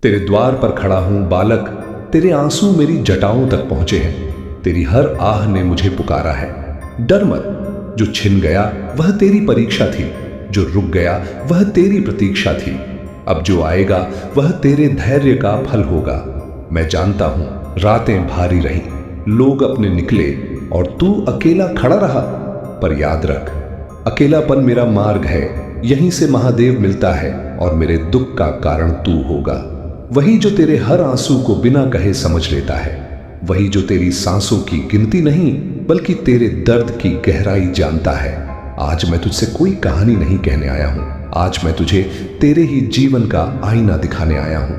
तेरे द्वार पर खड़ा हूं बालक, तेरे आंसू मेरी जटाओं तक पहुंचे हैं। तेरी हर आह ने मुझे पुकारा है। डर मत, जो छिन गया वह तेरी परीक्षा थी, जो रुक गया वह तेरी प्रतीक्षा थी। अब जो आएगा वह तेरे धैर्य का फल होगा। मैं जानता हूं रातें भारी रही, लोग अपने निकले और तू अकेला खड़ा रहा। पर याद रख, अकेलापन मेरा मार्ग है, यहीं से महादेव मिलता है और मेरे दुख का कारण तू होगा। वही जो तेरे हर आंसू को बिना कहे समझ लेता है, वही जो तेरी सांसों की गिनती नहीं बल्कि तेरे दर्द की गहराई जानता है। आज मैं तुझसे कोई कहानी नहीं कहने आया हूं, आज मैं तुझे तेरे ही जीवन का आईना दिखाने आया हूं।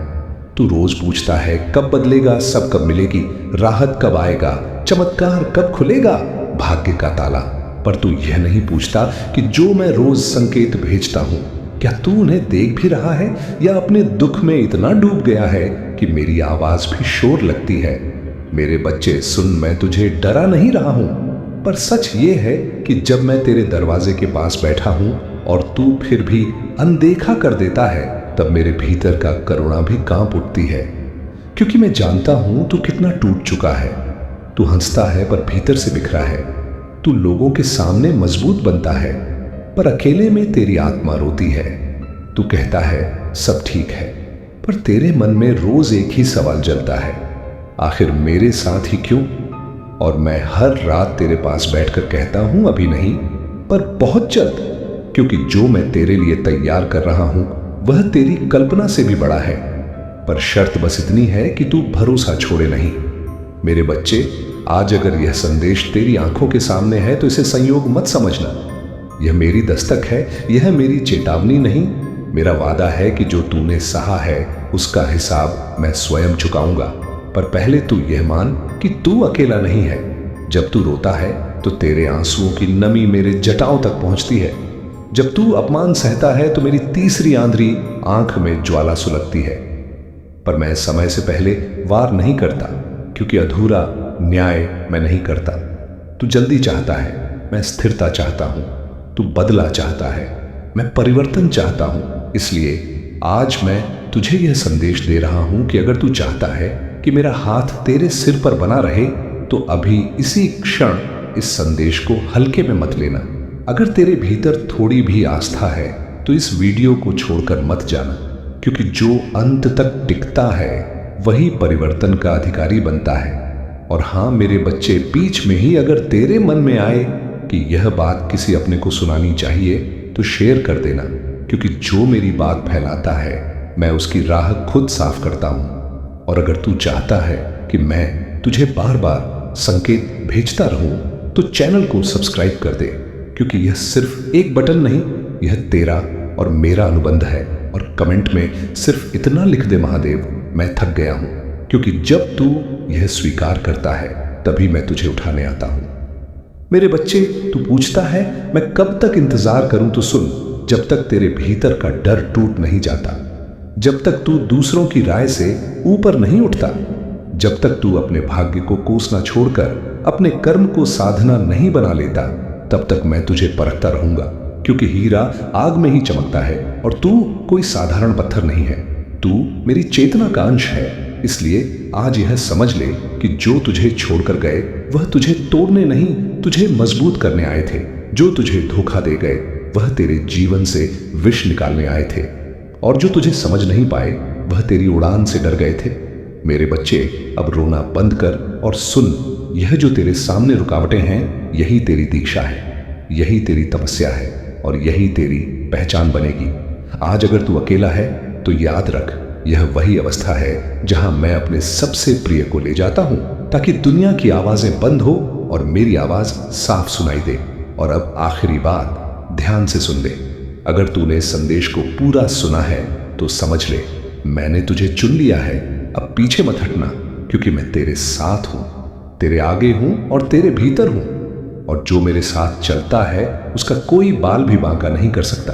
तू रोज पूछता है कब बदलेगा, सब कब मिलेगी, राहत कब आएगा, चमत्कार कब खुलेगा, भाग्य का ताला। पर तू यह नहीं पूछता कि जो मैं रोज संकेत भेजता हूं, क्या तू उन्हें देख भी रहा है या अपने दुख में इतना डूब गया है कि मेरी आवाज भी शोर लगती है। मेरे बच्चे सुन, मैं तुझे डरा नहीं रहा हूं, पर सच ये है कि जब मैं तेरे दरवाजे के पास बैठा हूं और तू फिर भी अनदेखा कर देता है, तब मेरे भीतर का करुणा भी कांप उठती है। क्योंकि मैं जानता हूं तू कितना टूट चुका है। तू हंसता है पर भीतर से बिखरा है। तू लोगों के सामने मजबूत बनता है पर अकेले में तेरी आत्मा रोती है। तू कहता है सब ठीक है, पर तेरे मन में रोज एक ही सवाल जलता है, आखिर मेरे साथ ही क्यों। और मैं हर रात तेरे पास बैठकर कहता हूं अभी नहीं, पर बहुत जल्द, क्योंकि जो मैं तेरे लिए तैयार कर रहा हूं वह तेरी कल्पना से भी बड़ा है। पर शर्त बस इतनी है कि तू भरोसा छोड़े नहीं। मेरे बच्चे, आज अगर यह संदेश तेरी आंखों के सामने है तो इसे संयोग मत समझना। यह मेरी दस्तक है, यह मेरी चेतावनी नहीं। मेरा वादा है कि जो तूने सहा है उसका हिसाब मैं स्वयं चुकाऊंगा। पर पहले तू यह मान कि तू अकेला नहीं है। जब तू रोता है तो तेरे आंसुओं की नमी मेरे जटाओं तक पहुंचती है। जब तू अपमान सहता है तो मेरी तीसरी आंधी आंख में ज्वाला सुलगती है। पर मैं समय से पहले वार नहीं करता, क्योंकि अधूरा न्याय मैं नहीं करता। तू जल्दी चाहता है, मैं स्थिरता चाहता हूं। तू बदला चाहता है, मैं परिवर्तन चाहता हूं। इसलिए आज मैं तुझे यह संदेश दे रहा हूं कि अगर तू चाहता है कि मेरा हाथ तेरे सिर पर बना रहे तो अभी इसी क्षण इस संदेश को हल्के में मत लेना। अगर तेरे भीतर थोड़ी भी आस्था है तो इस वीडियो को छोड़कर मत जाना, क्योंकि जो अंत तक टिकता है वही परिवर्तन का अधिकारी बनता है। और हां मेरे बच्चे, बीच में ही अगर तेरे मन में आए कि यह बात किसी अपने को सुनानी चाहिए तो शेयर कर देना, क्योंकि जो मेरी बात फैलाता है मैं उसकी राह खुद साफ करता हूं। और अगर तू चाहता है कि मैं तुझे बार बार संकेत भेजता रहूं तो चैनल को सब्सक्राइब कर दे, क्योंकि यह सिर्फ एक बटन नहीं, यह तेरा और मेरा अनुबंध है। और कमेंट में सिर्फ इतना लिख दे, महादेव मैं थक गया हूं, क्योंकि जब तू यह स्वीकार करता है तभी मैं तुझे उठाने आता हूं। मेरे बच्चे, तू पूछता है मैं कब तक इंतजार करूं, तो सुन, जब तक तेरे भीतर का डर टूट नहीं जाता, जब तक तू दूसरों की राय से ऊपर नहीं उठता, जब तक तू अपने भाग्य को कोसना छोड़कर अपने कर्म को साधना नहीं बना लेता, तब तक मैं तुझे परखता रहूंगा। क्योंकि हीरा आग में ही चमकता है और तू कोई साधारण पत्थर नहीं है। तू मेरी चेतना का अंश है। इसलिए आज यह समझ ले कि जो तुझे छोड़कर गए वह तुझे तोड़ने नहीं, तुझे मजबूत करने आए थे। जो तुझे धोखा दे गए वह तेरे जीवन से विष निकालने आए थे। और जो तुझे समझ नहीं पाए वह तेरी उड़ान से डर गए थे। मेरे बच्चे, अब रोना बंद कर और सुन, यह जो तेरे सामने रुकावटें हैं यही तेरी दीक्षा है, यही तेरी तपस्या है और यही तेरी पहचान बनेगी। आज अगर तू अकेला है तो याद रख, यह वही अवस्था है जहां मैं अपने सबसे प्रिय को ले जाता हूं, ताकि दुनिया की आवाजें बंद हो और मेरी आवाज साफ सुनाई दे। और अब आखिरी बात ध्यान से सुन ले, अगर तूने संदेश को पूरा सुना है तो समझ ले, मैंने तुझे चुन लिया है। अब पीछे मत हटना, क्योंकि मैं तेरे साथ हूं, तेरे आगे हूं और तेरे भीतर हूं। और जो मेरे साथ चलता है उसका कोई बाल भी बांका नहीं कर सकता।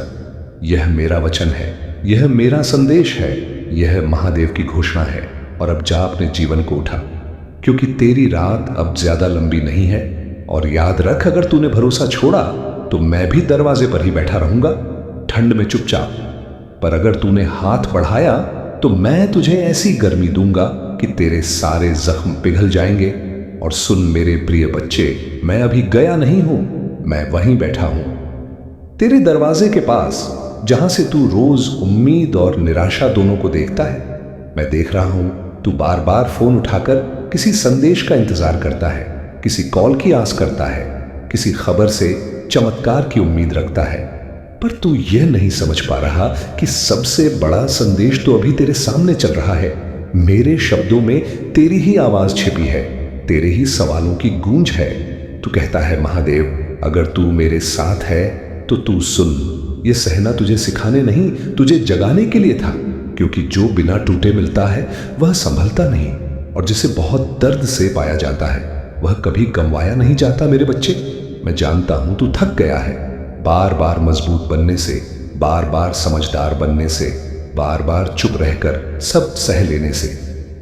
यह मेरा वचन है, यह मेरा संदेश है, यह महादेव की घोषणा है। और अब जा अपने जीवन को उठा, क्योंकि तेरी रात अब ज्यादा लंबी नहीं है। और याद रख, अगर तूने भरोसा छोड़ा तो मैं भी दरवाजे पर ही बैठा रहूंगा, ठंड में चुपचाप। पर अगर तूने हाथ बढ़ाया तो मैं तुझे ऐसी गर्मी दूंगा कि तेरे सारे जख्म पिघल जाएंगे। और सुन मेरे प्रिय बच्चे, मैं अभी गया नहीं हूं, मैं वहीं बैठा हूं, तेरे दरवाजे के पास, जहां से तू रोज उम्मीद और निराशा दोनों को देखता है। मैं देख रहा हूं, तू बार बार फोन उठाकर किसी संदेश का इंतजार करता है, किसी कॉल की आस करता है, किसी खबर से चमत्कार की उम्मीद रखता है। पर तू यह नहीं समझ पा रहा कि सबसे बड़ा संदेश तो अभी तेरे सामने चल रहा है। मेरे शब्दों में तेरी ही आवाज छिपी है, तेरे ही सवालों की गूंज है। तू कहता है, महादेव अगर तू मेरे साथ है तो तू सुन, ये सहना तुझे सिखाने नहीं, तुझे जगाने के लिए था। क्योंकि जो बिना टूटे मिलता है वह संभलता नहीं, और जिसे बहुत दर्द से पाया जाता है वह कभी गंवाया नहीं जाता। मेरे बच्चे, मैं जानता हूं तू थक गया है, बार बार मजबूत बनने से, बार बार समझदार बनने से, बार बार चुप रहकर सब सह लेने से।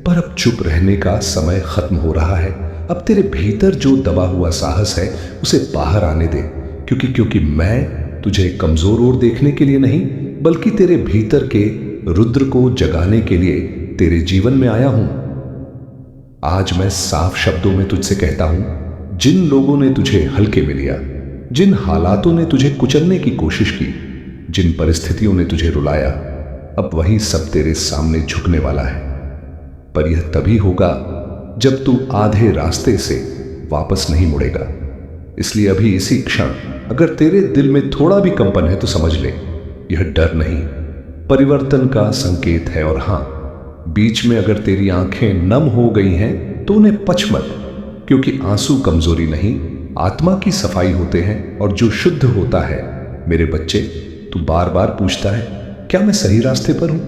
पर अब चुप रहने का समय खत्म हो रहा है। अब तेरे भीतर जो दबा हुआ साहस है उसे बाहर आने दे, क्योंकि मैं तुझे कमजोर और देखने के लिए नहीं, बल्कि तेरे भीतर के रुद्र को जगाने के लिए तेरे जीवन में आया हूं। आज मैं साफ शब्दों में तुझसे कहता हूं, जिन लोगों ने तुझे हल्के में लिया, जिन हालातों ने तुझे कुचलने की कोशिश की, जिन परिस्थितियों ने तुझे रुलाया, अब वही सब तेरे सामने झुकने वाला है। पर यह तभी होगा जब तू आधे रास्ते से वापस नहीं मुड़ेगा। इसलिए अभी इसी क्षण अगर तेरे दिल में थोड़ा भी कंपन है तो समझ ले, यह डर नहीं, परिवर्तन का संकेत है। और हां, बीच में अगर तेरी आंखें नम हो गई हैं तो उन्हें पछ मत, क्योंकि आंसू कमजोरी नहीं, आत्मा की सफाई होते हैं। और जो शुद्ध होता है, मेरे बच्चे, तू बार बार पूछता है क्या मैं सही रास्ते पर हूं?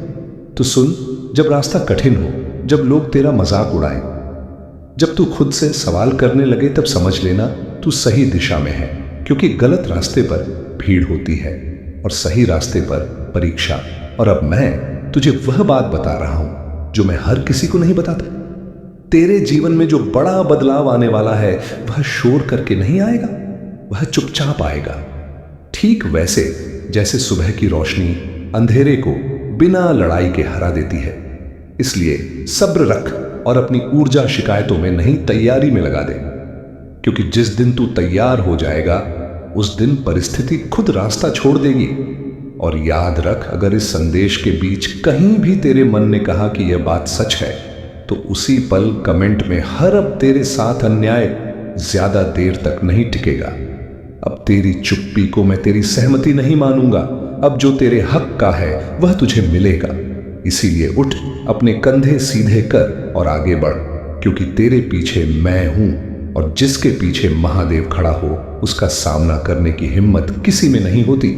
तो सुन, जब रास्ता कठिन हो, जब लोग तेरा मजाक उड़ाएं, जब तू खुद से सवाल करने लगे, तब समझ लेना तू सही दिशा में है। क्योंकि गलत रास्ते पर भीड़ होती है और सही रास्ते पर परीक्षा। और अब मैं तुझे वह बात बता रहा हूं जो मैं हर किसी को नहीं बताता। तेरे जीवन में जो बड़ा बदलाव आने वाला है वह शोर करके नहीं आएगा, वह चुपचाप आएगा। ठीक वैसे जैसे सुबह की रोशनी अंधेरे को बिना लड़ाई के हरा देती है। इसलिए सब्र रख और अपनी ऊर्जा शिकायतों में नहीं, तैयारी में लगा दे। क्योंकि जिस दिन तू तैयार हो जाएगा उस दिन परिस्थिति खुद रास्ता छोड़ देगी। और याद रख, अगर इस संदेश के बीच कहीं भी तेरे मन ने कहा कि यह बात सच है, तो उसी पल कमेंट में हर अब तेरे साथ अन्याय ज्यादा देर तक नहीं टिकेगा। अब तेरी चुप्पी को मैं तेरी सहमति नहीं मानूंगा। अब जो तेरे हक का है वह तुझे मिलेगा। इसीलिए उठ, अपने कंधे सीधे कर और आगे बढ़, क्योंकि तेरे पीछे मैं हूं। और जिसके पीछे महादेव खड़ा हो उसका सामना करने की हिम्मत किसी में नहीं होती।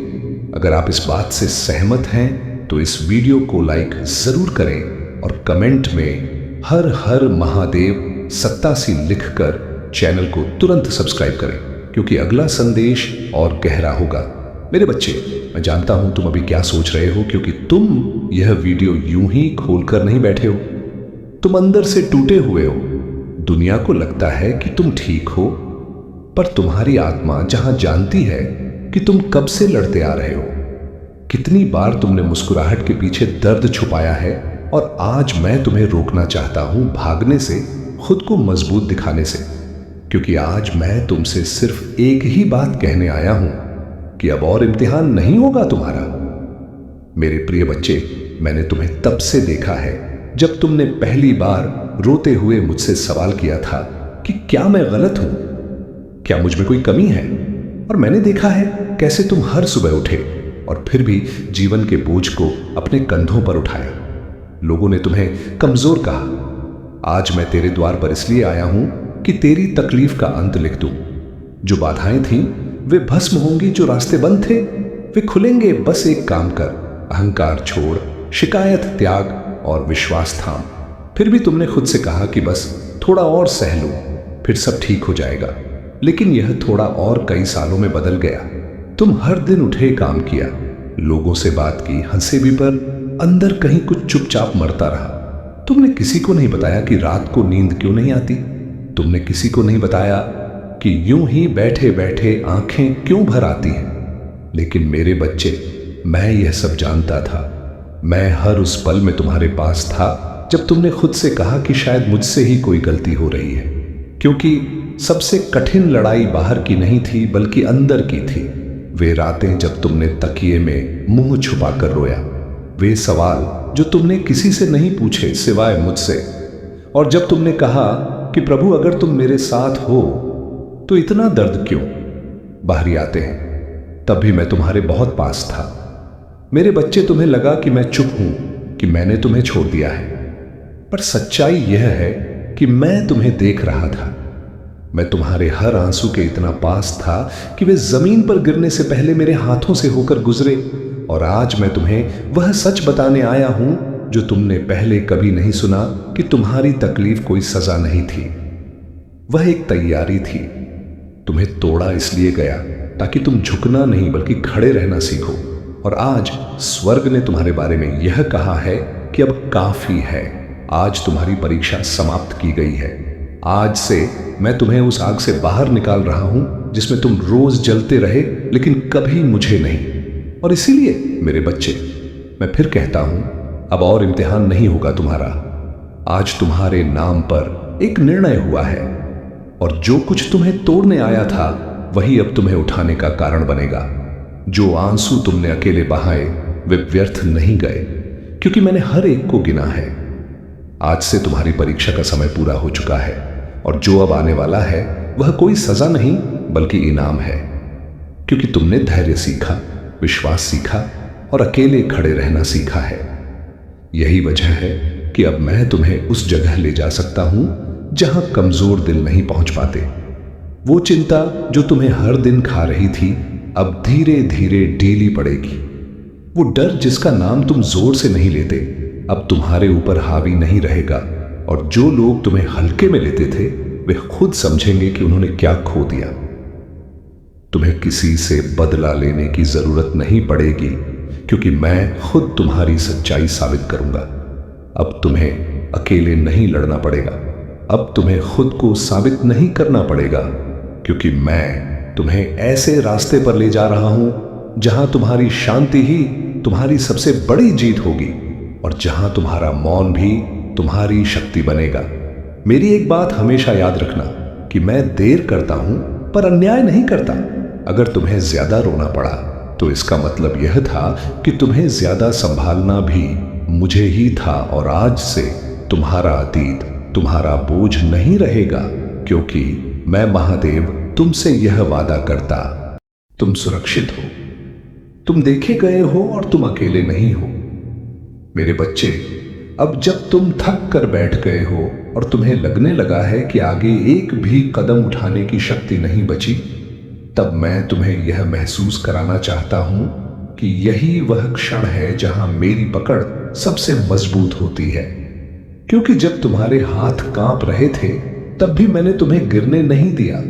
अगर आप इस बात से सहमत हैं तो इस वीडियो को लाइक जरूर करें और कमेंट में हर हर महादेव 87 लिखकर चैनल को तुरंत सब्सक्राइब करें, क्योंकि अगला संदेश और गहरा होगा। मेरे बच्चे, मैं जानता हूं तुम अभी क्या सोच रहे हो, क्योंकि तुम यह वीडियो यूं ही खोलकर नहीं बैठे हो। तुम अंदर से टूटे हुए हो। दुनिया को लगता है कि तुम ठीक हो, पर तुम्हारी आत्मा जहां जानती है कि तुम कब से लड़ते आ रहे हो। कितनी बार तुमने मुस्कुराहट के पीछे दर्द छुपाया है, और आज मैं तुम्हें रोकना चाहता हूं भागने से, खुद को मजबूत दिखाने से। क्योंकि आज मैं तुमसे सिर्फ एक ही बात कहने आया हूं कि अब और इम्तिहान नहीं होगा तुम्हारा। मेरे प्रिय बच्चे, मैंने तुम्हें तब से देखा है जब तुमने पहली बार रोते हुए मुझसे सवाल किया था कि क्या मैं गलत हूं, क्या मुझ में कोई कमी है। और मैंने देखा है कैसे तुम हर सुबह उठे और फिर भी जीवन के बोझ को अपने कंधों पर उठाया। लोगों ने तुम्हें कमजोर कहा। आज मैं तेरे द्वार पर इसलिए आया हूं कि तेरी तकलीफ का अंत लिख दूं। जो बाधाएं थीं वे भस्म होंगी, जो रास्ते बंद थे वे खुलेंगे। बस एक काम कर, अहंकार छोड़, शिकायत त्याग और विश्वास थाम। फिर भी तुमने खुद से कहा कि बस थोड़ा और सह लूं, फिर सब ठीक हो जाएगा। लेकिन यह थोड़ा और कई सालों में बदल गया। तुम हर दिन उठे, काम किया, लोगों से बात की, हंसे भी, पर अंदर कहीं कुछ चुपचाप मरता रहा। तुमने किसी को नहीं बताया कि रात को नींद क्यों नहीं आती। तुमने किसी को नहीं बताया कि यूं ही बैठे बैठे आंखें क्यों भर आती हैं। लेकिन मेरे बच्चे, मैं यह सब जानता था। मैं हर उस पल में तुम्हारे पास था जब तुमने खुद से कहा कि शायद मुझसे ही कोई गलती हो रही है, क्योंकि सबसे कठिन लड़ाई बाहर की नहीं थी बल्कि अंदर की थी। वे रातें जब तुमने तकिए में मुंह छुपाकर रोया, वे सवाल जो तुमने किसी से नहीं पूछे सिवाय मुझसे, और जब तुमने कहा कि प्रभु अगर तुम मेरे साथ हो तो इतना दर्द क्यों। बाहरी आते हैं तब भी मैं तुम्हारे बहुत पास था। मेरे बच्चे, तुम्हें लगा कि मैं चुप हूं, कि मैंने तुम्हें छोड़ दिया है, पर सच्चाई यह है कि मैं तुम्हें देख रहा था। मैं तुम्हारे हर आंसू के इतना पास था कि वे जमीन पर गिरने से पहले मेरे हाथों से होकर गुजरे। और आज मैं तुम्हें वह सच बताने आया हूं जो तुमने पहले कभी नहीं सुना, कि तुम्हारी तकलीफ कोई सजा नहीं थी, वह एक तैयारी थी। तुम्हें तोड़ा इसलिए गया ताकि तुम झुकना नहीं बल्कि खड़े रहना सीखो। और आज स्वर्ग ने तुम्हारे बारे में यह कहा है कि अब काफी है, आज तुम्हारी परीक्षा समाप्त की गई है। आज से मैं तुम्हें उस आग से बाहर निकाल रहा हूं जिसमें तुम रोज जलते रहे लेकिन कभी मुझे नहीं। और इसीलिए मेरे बच्चे, मैं फिर कहता हूं, अब और इम्तिहान नहीं होगा तुम्हारा। आज तुम्हारे नाम पर एक निर्णय हुआ है, और जो कुछ तुम्हें तोड़ने आया था वही अब तुम्हें उठाने का कारण बनेगा। जो आंसू तुमने अकेले बहाए वे व्यर्थ नहीं गए, क्योंकि मैंने हर एक को गिना है। आज से तुम्हारी परीक्षा का समय पूरा हो चुका है, और जो अब आने वाला है वह कोई सजा नहीं बल्कि इनाम है, क्योंकि तुमने धैर्य सीखा, विश्वास सीखा और अकेले खड़े रहना सीखा है। यही वजह है कि अब मैं तुम्हें उस जगह ले जा सकता हूं जहां कमजोर दिल नहीं पहुंच पाते। वो चिंता जो तुम्हें हर दिन खा रही थी अब धीरे धीरे ढीली पड़ेगी। वो डर जिसका नाम तुम जोर से नहीं लेते अब तुम्हारे ऊपर हावी नहीं रहेगा, और जो लोग तुम्हें हल्के में लेते थे वे खुद समझेंगे कि उन्होंने क्या खो दिया। तुम्हें किसी से बदला लेने की जरूरत नहीं पड़ेगी, क्योंकि मैं खुद तुम्हारी सच्चाई साबित करूंगा। अब तुम्हें अकेले नहीं लड़ना पड़ेगा, अब तुम्हें खुद को साबित नहीं करना पड़ेगा, क्योंकि मैं तुम्हें ऐसे रास्ते पर ले जा रहा हूं जहां तुम्हारी शांति ही तुम्हारी सबसे बड़ी जीत होगी, और जहां तुम्हारा मौन भी तुम्हारी शक्ति बनेगा। मेरी एक बात हमेशा याद रखना कि मैं देर करता हूं पर अन्याय नहीं करता। अगर तुम्हें ज्यादा रोना पड़ा तो इसका मतलब यह था कि तुम्हें ज्यादा संभालना भी मुझे ही था, और आज से तुम्हारा अतीत तुम्हारा बोझ नहीं रहेगा, क्योंकि मैं महादेव तुमसे यह वादा करता, तुम सुरक्षित हो, तुम देखे गए हो और तुम अकेले नहीं हो। मेरे बच्चे, अब जब तुम थक कर बैठ गए हो और तुम्हें लगने लगा है कि आगे एक भी कदम उठाने की शक्ति नहीं बची, तब मैं तुम्हें यह महसूस कराना चाहता हूं कि यही वह क्षण है जहां मेरी पकड़ सबसे मजबूत होती है। क्योंकि जब तुम्हारे हाथ कांप रहे थे तब भी मैंने तुम्हें गिरने नहीं दिया।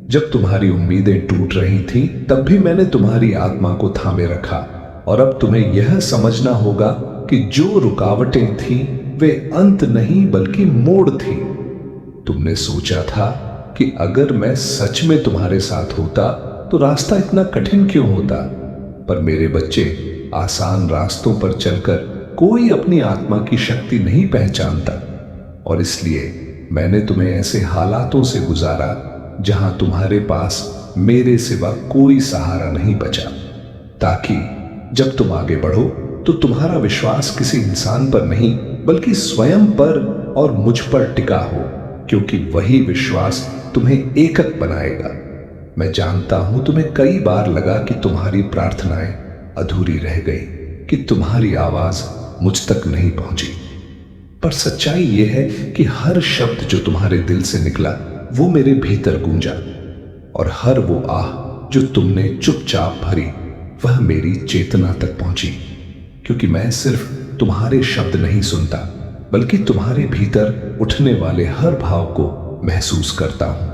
जब तुम्हारी उम्मीदें टूट रही थी तब भी मैंने तुम्हारी आत्मा को थामे रखा। और अब तुम्हें यह समझना होगा कि जो रुकावटें थीं वे अंत नहीं बल्कि मोड़ थी। तुमने सोचा था कि अगर मैं सच में तुम्हारे साथ होता तो रास्ता इतना कठिन क्यों होता, पर मेरे बच्चे, आसान रास्तों पर चलकर कोई अपनी आत्मा की शक्ति नहीं पहचानता, और इसलिए मैंने तुम्हें ऐसे हालातों से गुजारा जहां तुम्हारे पास मेरे सिवा कोई सहारा नहीं बचा, ताकि जब तुम आगे बढ़ो तो तुम्हारा विश्वास किसी इंसान पर नहीं बल्कि स्वयं पर और मुझ पर टिका हो, क्योंकि वही विश्वास तुम्हें एकक बनाएगा। मैं जानता हूं तुम्हें कई बार लगा कि तुम्हारी प्रार्थनाएं अधूरी रह गई, कि तुम्हारी आवाज मुझ तक नहीं पहुंची, पर सच्चाई यह है कि हर शब्द जो तुम्हारे दिल से निकला वो मेरे भीतर गूंजा, और हर वो आह जो तुमने चुपचाप भरी वह मेरी चेतना तक पहुंची, क्योंकि मैं सिर्फ तुम्हारे शब्द नहीं सुनता बल्कि तुम्हारे भीतर उठने वाले हर भाव को महसूस करता हूं।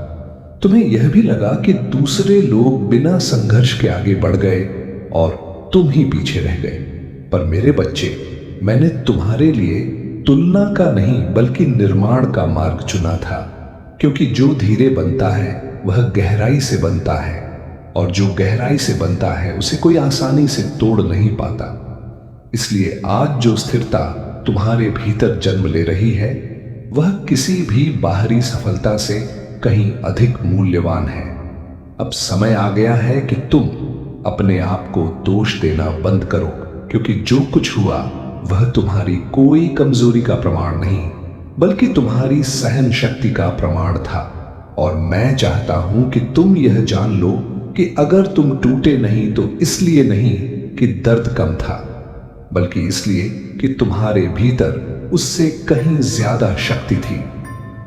तुम्हें यह भी लगा कि दूसरे लोग बिना संघर्ष के आगे बढ़ गए और तुम ही पीछे रह गए, पर मेरे बच्चे, मैंने तुम्हारे लिए तुलना का नहीं बल्कि निर्माण का मार्ग चुना था, क्योंकि जो धीरे बनता है वह गहराई से बनता है, और जो गहराई से बनता है उसे कोई आसानी से तोड़ नहीं पाता। इसलिए आज जो स्थिरता तुम्हारे भीतर जन्म ले रही है वह किसी भी बाहरी सफलता से कहीं अधिक मूल्यवान है। अब समय आ गया है कि तुम अपने आप को दोष देना बंद करो, क्योंकि जो कुछ हुआ वह तुम्हारी कोई कमजोरी का प्रमाण नहीं बल्कि तुम्हारी सहन शक्ति का प्रमाण था। और मैं चाहता हूं कि तुम यह जान लो कि अगर तुम टूटे नहीं तो इसलिए नहीं कि दर्द कम था, बल्कि इसलिए कि तुम्हारे भीतर उससे कहीं ज्यादा शक्ति थी।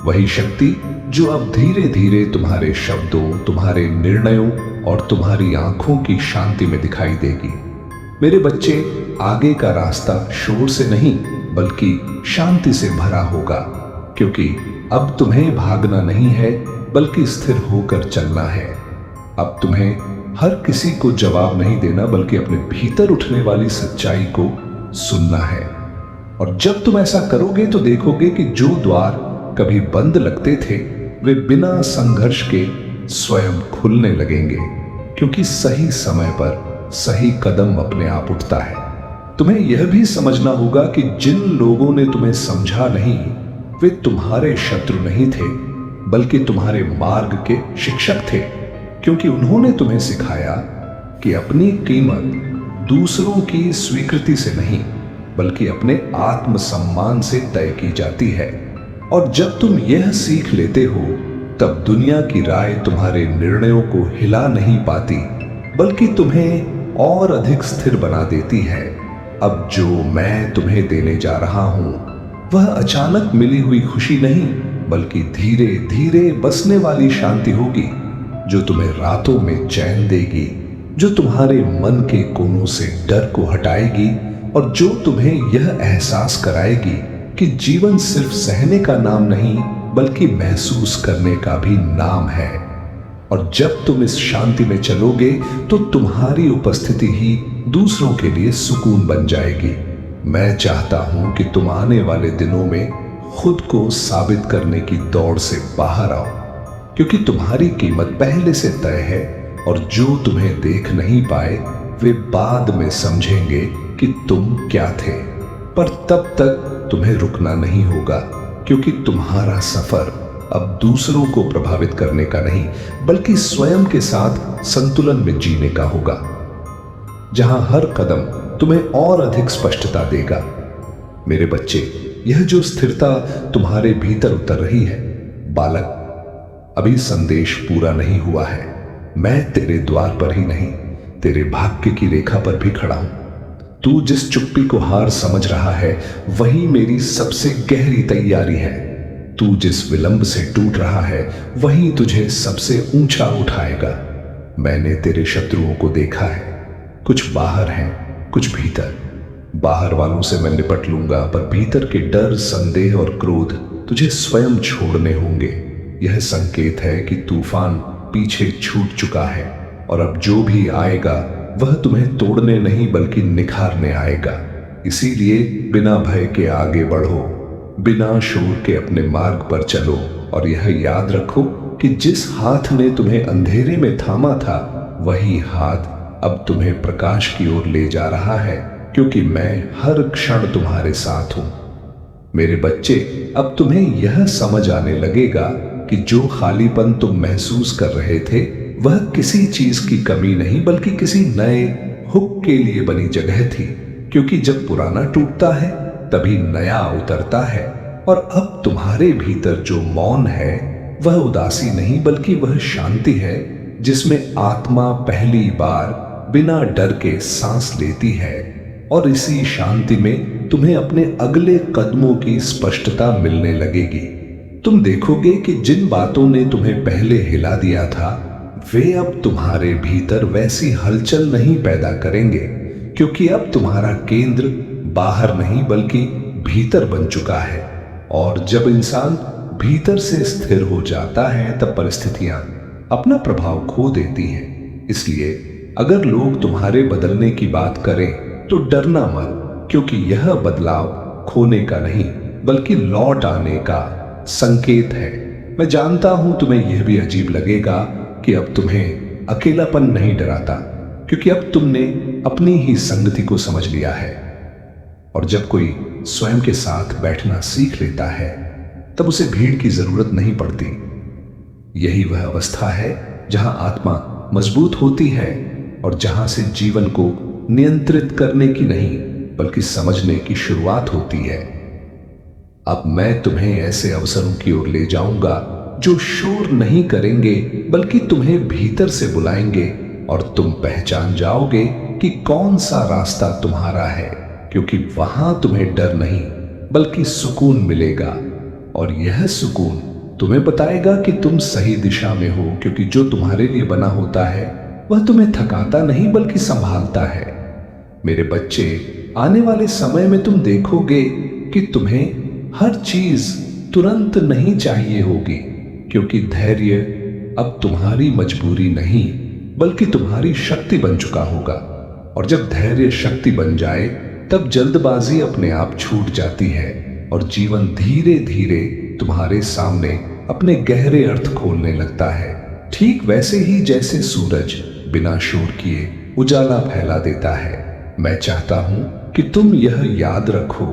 वही शक्ति जो अब धीरे धीरे तुम्हारे शब्दों, तुम्हारे निर्णयों और तुम्हारी आंखों की शांति में दिखाई देगी। मेरे बच्चे, आगे का रास्ता शोर से नहीं बल्कि शांति से भरा होगा, क्योंकि अब तुम्हें भागना नहीं है बल्कि स्थिर होकर चलना है। अब तुम्हें हर किसी को जवाब नहीं देना बल्कि अपने भीतर उठने वाली सच्चाई को सुनना है। और जब तुम ऐसा करोगे तो देखोगे कि जो द्वार कभी बंद लगते थे वे बिना संघर्ष के स्वयं खुलने लगेंगे, क्योंकि सही समय पर सही कदम अपने आप उठता है। तुम्हें यह भी समझना होगा कि जिन लोगों ने तुम्हें समझा नहीं वे तुम्हारे शत्रु नहीं थे बल्कि तुम्हारे मार्ग के शिक्षक थे, क्योंकि उन्होंने तुम्हें सिखाया कि अपनी कीमत दूसरों की स्वीकृति से नहीं बल्कि अपने आत्मसम्मान से तय की जाती है। और जब तुम यह सीख लेते हो तब दुनिया की राय तुम्हारे निर्णयों को हिला नहीं पाती बल्कि तुम्हें और अधिक स्थिर बना देती है। अब जो मैं तुम्हें देने जा रहा हूं वह अचानक मिली हुई खुशी नहीं बल्कि धीरे धीरे बसने वाली शांति होगी, जो तुम्हें रातों में चैन देगी, जो तुम्हारे मन के कोनों से डर को हटाएगी और जो तुम्हें यह एहसास कराएगी कि जीवन सिर्फ सहने का नाम नहीं बल्कि महसूस करने का भी नाम है। और जब तुम इस शांति में चलोगे तो तुम्हारी उपस्थिति ही दूसरों के लिए सुकून बन जाएगी। मैं चाहता हूं कि तुम आने वाले दिनों में खुद को साबित करने की दौड़ से बाहर आओ, क्योंकि तुम्हारी कीमत पहले से तय है और जो तुम्हें देख नहीं पाए वे बाद में समझेंगे कि तुम क्या थे। पर तब तक तुम्हें रुकना नहीं होगा, क्योंकि तुम्हारा सफर अब दूसरों को प्रभावित करने का नहीं बल्कि स्वयं के साथ संतुलन में जीने का होगा, जहां हर कदम तुम्हें और अधिक स्पष्टता देगा। मेरे बच्चे, यह जो स्थिरता तुम्हारे भीतर उतर रही है, बालक, अभी संदेश पूरा नहीं हुआ है। मैं तेरे द्वार पर ही नहीं, तेरे भाग्य की रेखा पर भी खड़ा हूं। तू जिस चुप्पी को हार समझ रहा है वही मेरी सबसे गहरी तैयारी है। तू जिस विलंब से टूट रहा है वही तुझे सबसे ऊंचा उठाएगा। मैंने तेरे शत्रुओं को देखा है, कुछ बाहर हैं, कुछ भीतर। बाहर वालों से मैं निपट लूंगा, पर भीतर के डर, संदेह और क्रोध तुझे स्वयं छोड़ने होंगे। यह संकेत है कि तूफान पीछे छूट चुका है और अब जो भी आएगा वह तुम्हें तोड़ने नहीं बल्कि निखारने आएगा। इसीलिए बिना भय के आगे बढ़ो, बिना शोर के अपने मार्ग पर चलो और यह याद रखो कि जिस हाथ ने तुम्हें अंधेरे में थामा था वही हाथ अब तुम्हें प्रकाश की ओर ले जा रहा है, क्योंकि मैं हर क्षण तुम्हारे साथ हूं। मेरे बच्चे, अब तुम्हें यह समझ आने लगेगा कि जो खालीपन तुम महसूस कर रहे थे वह किसी चीज की कमी नहीं बल्कि किसी नए हुक के लिए बनी जगह थी, क्योंकि जब पुराना टूटता है तभी नया उतरता है। और अब तुम्हारे भीतर जो मौन है वह उदासी नहीं बल्कि वह शांति है, जिसमें आत्मा पहली बार बिना डर के सांस लेती है। और इसी शांति में तुम्हें अपने अगले कदमों की स्पष्टता मिलने लगेगी। तुम देखोगे कि जिन बातों ने तुम्हें पहले हिला दिया था वे अब तुम्हारे भीतर वैसी हलचल नहीं पैदा करेंगे, क्योंकि अब तुम्हारा केंद्र बाहर नहीं बल्कि भीतर बन चुका है। और जब इंसान भीतर से स्थिर हो जाता है तब परिस्थितियां अपना प्रभाव खो देती हैं। इसलिए अगर लोग तुम्हारे बदलने की बात करें तो डरना मत, क्योंकि यह बदलाव खोने का नहीं बल्कि लौट आने का संकेत है। मैं जानता हूं तुम्हें यह भी अजीब लगेगा कि अब तुम्हें अकेलापन नहीं डराता, क्योंकि अब तुमने अपनी ही संगति को समझ लिया है। और जब कोई स्वयं के साथ बैठना सीख लेता है तब उसे भीड़ की जरूरत नहीं पड़ती। यही वह अवस्था है जहां आत्मा मजबूत होती है और जहां से जीवन को नियंत्रित करने की नहीं बल्कि समझने की शुरुआत होती है। अब मैं तुम्हें ऐसे अवसरों की ओर ले जाऊंगा जो शोर नहीं करेंगे बल्कि तुम्हें भीतर से बुलाएंगे और तुम पहचान जाओगे कि कौन सा रास्ता तुम्हारा है, क्योंकि वहां तुम्हें डर नहीं बल्कि सुकून मिलेगा। और यह सुकून तुम्हें बताएगा कि तुम सही दिशा में हो, क्योंकि जो तुम्हारे लिए बना होता है वह तुम्हें थकाता नहीं बल्कि संभालता है। मेरे बच्चे, आने वाले समय में तुम देखोगे कि तुम्हें हर चीज तुरंत नहीं चाहिए होगी, क्योंकि धैर्य अब तुम्हारी मजबूरी नहीं बल्कि तुम्हारी शक्ति बन चुका होगा। और जब धैर्य शक्ति बन जाए तब जल्दबाजी अपने आप छूट जाती है और जीवन धीरे धीरे तुम्हारे सामने अपने गहरे अर्थ खोलने लगता है। ठीक वैसे ही जैसे सूरज बिना शोर किए उजाला फैला देता है। मैं चाहता हूं कि तुम यह याद रखो